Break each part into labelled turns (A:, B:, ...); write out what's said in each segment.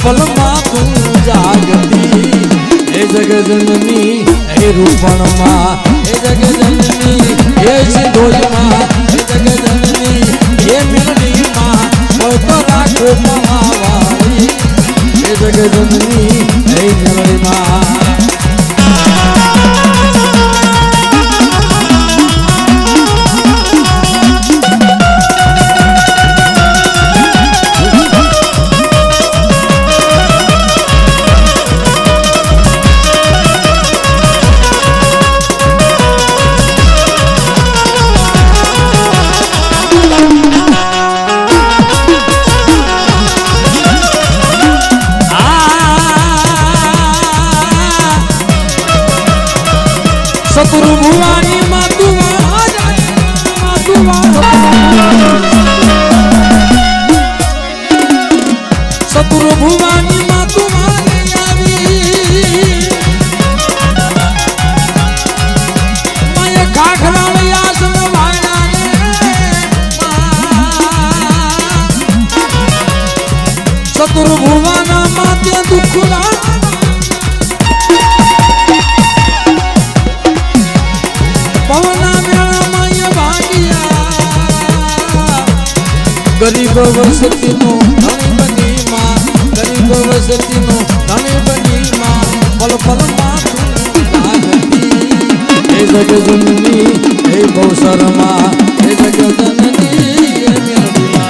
A: पल मां तू जागती हे जग जननी हे रूपण मां हे जग जननी हे सिंधोई मां हे जग जननी हे मेलडी मां तो राखो मावाई हे जग जननी हे मेलडी मां सतुरु भुवानी मातु सतुरु भुवानी मातु मैं खाखरा यास में भाया सतुरु भुवाना माते दुखुला गरीब वसती नो धनी बनी मां गरीब वसती नो धनी बनी मां पल पल मां तू जागती हे जग जननी हे बहुसर मां हे जग जननी हे मेलडी मां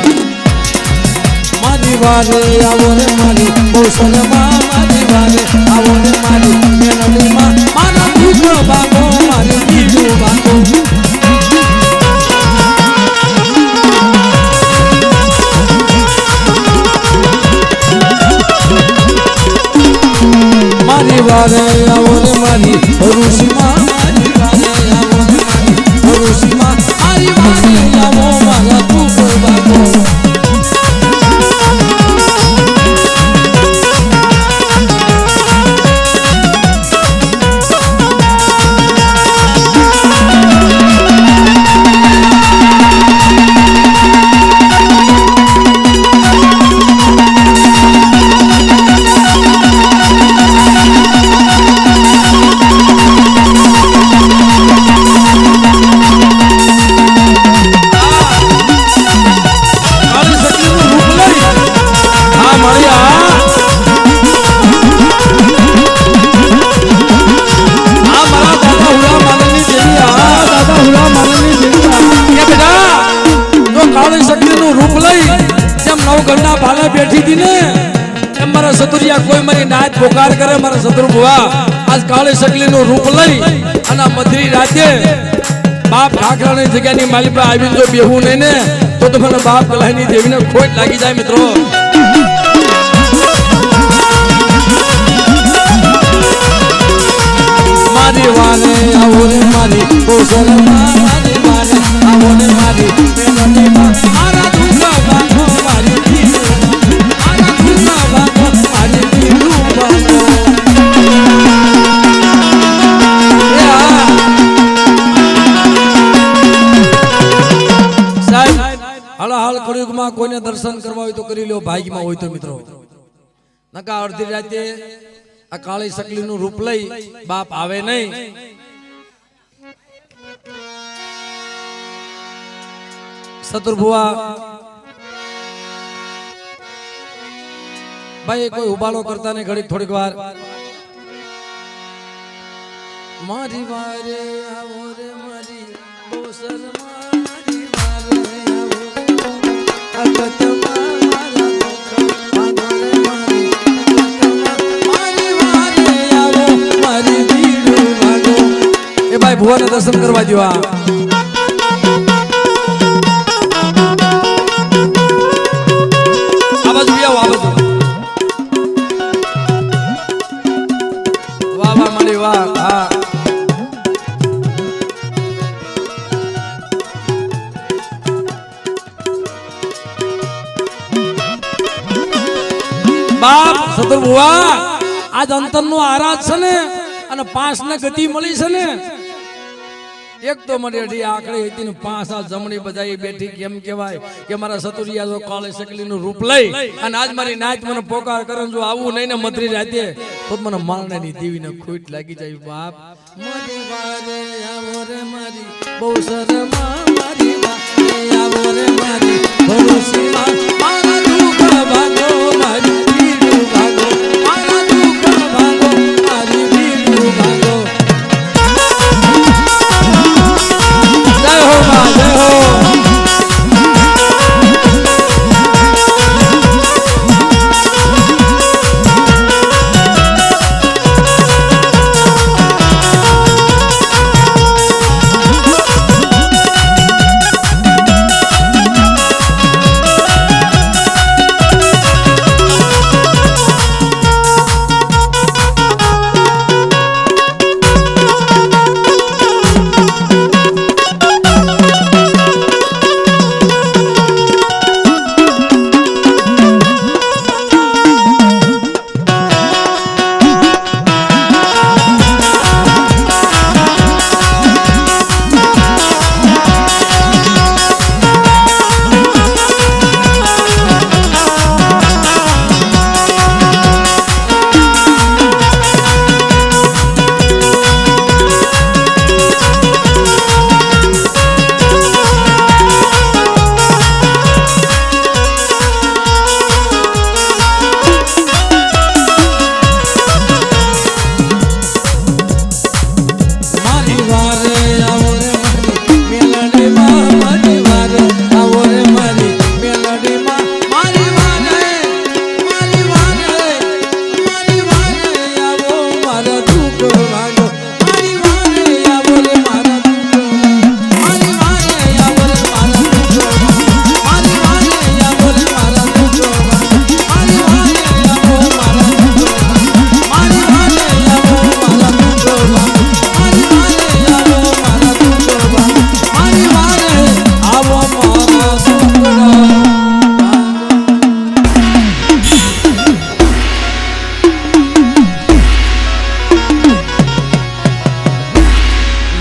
A: मारी वारे आवो रे मारी बहुसर मां मारी वारे आवो रे मारी मेलडी मां मारा दुख बागो मारी दीदू बागो वारे आवो रे मारी ऋषि मां मारी वारे आवो रे मारी ऋषि मां मारी वारे आवो मारा तू बागो बैठी थी ने मारा सतुरिया कोई मरी नाच पुकार करे मारा सतुर बुआ आज काले सकली नो रूप लई अना मधुरी राते बाप ठाकरा ने जगह नी माली पे आवी जो बेहू ने ने तो મને बाप कलाई नी देवी ने खोट लागी जाए मित्रों मारी वाले आवो रे मारी कोसल मारी वाले आवो रे मारी मेलडी मां मारा दूसरा बागो मारी कोई ने दर्शन करवा हो तो करी लो भाग्य में हो तो मित्रों नका अर्धी राते आ काली सकली नु रूप लई बाप आवे नहीं सतुर बुआ भाई कोई उबालो करता ने घड़ी थोड़ी बार मारी वारे आवो रे मारी बोसर मारी वारे आवो अगत मारा आदरे मारी मारी वारे आवो मारी बीडू लागो ए भाई भुआ ने दर्शन करवा दियो आवाज भी आओ आवाज वाह वाह माली वाह हां बाप सतुर बुआ आज अंतर नो आराध छे ने અને 5 ને ગતિ મળી છે ને એક તો મારી અઢી આંકડી હતી ને 5 આ જમણી બજાઈ બેઠી કેમ કહેવાય કે મારા સતુરિયા જો કાળી શકલીનું રૂપ લઈ અને આજ મારી નાચ મને પોકાર કરે જો આવું નહીં ને મધરી રાતે તો મને મારણાની દેવીને ખોટ લાગી જાય બાપ મારી વારે આવો રે મારી બહુ શરમા મારી વારે આવો રે મારી ભરોસીમાં મારા દુઃખ ભાગો મારી પીડું ભાગો મારા દુઃખ ભાગો મારી પીડું ભાગો જય હો માં જય હો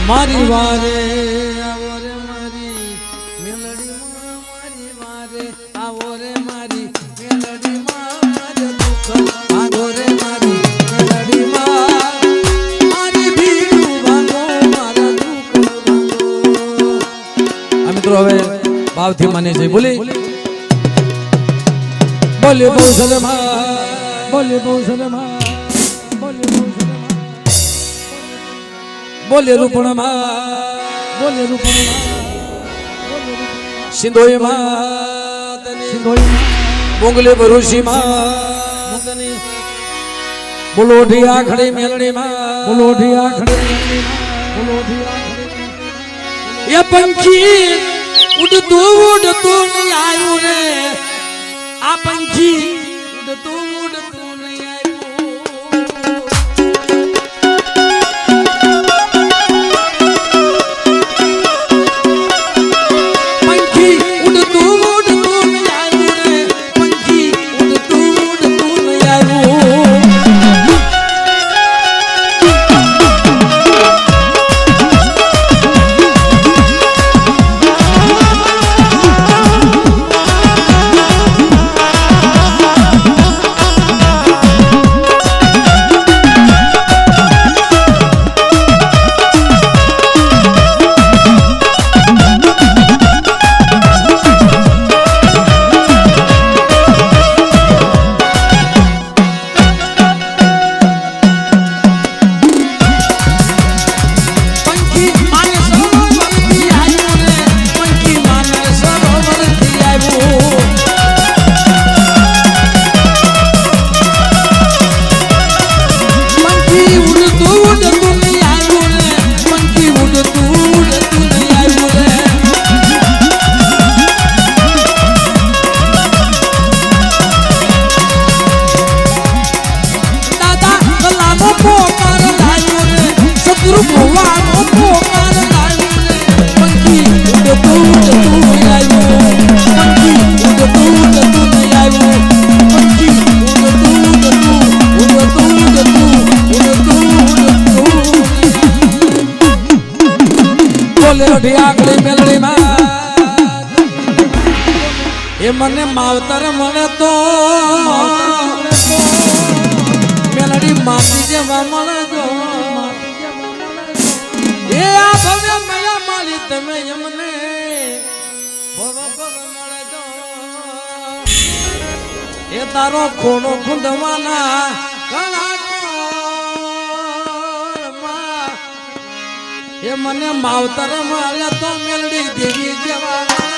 A: મારી વારે આવો રે મારી મેલડીમાં મારી વારે આવો રે મારી મેલડીમાં મારું દુઃખ ભાગો રે મારી મેલડીમાં મારી ભીડું ભાગો મારા દુઃખ ભાગો આ મિત્રો હવે ભાવથી માને છે બોલી બોલે બહુ સલમા બોલે બહુ સલમા બોલે બહુ બોલે રૂપણમાં સિંધોઈમાં બોંગલે ભરૂચીમાં બોલોઢિયા ખડી મેલડીમાં બોલોઢિયા ખડી એ પંખી ઉડતું ઉડતું નહીં આવ્યું રે આ પંખી ઉડતું ઉડતું નહીં આવ્યું બોલે અઢિયાકડી મેલડી માં એ મને માવતર મળે તો મેલડી માટી જેવા મળે તો એ આ ભવ્ય મયા માલી તમે એમને મળે તો એ તારો ખોણો ખૂંદવાના એ મને માવતર મળે તો મેલડી દેવી જેવા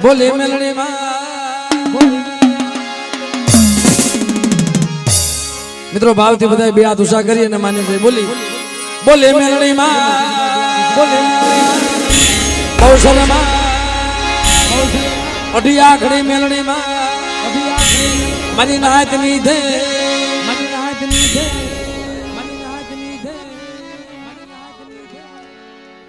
A: બોલે મેલડી માં મિત્રો ભાવથી બધા બે હાથ ઉષા કરી અને માની ભાઈ બોલી બોલે મેલડી માં બોલે કૌશલ માં અઢિયાકડી મેલડી માં મારી નાત ની દે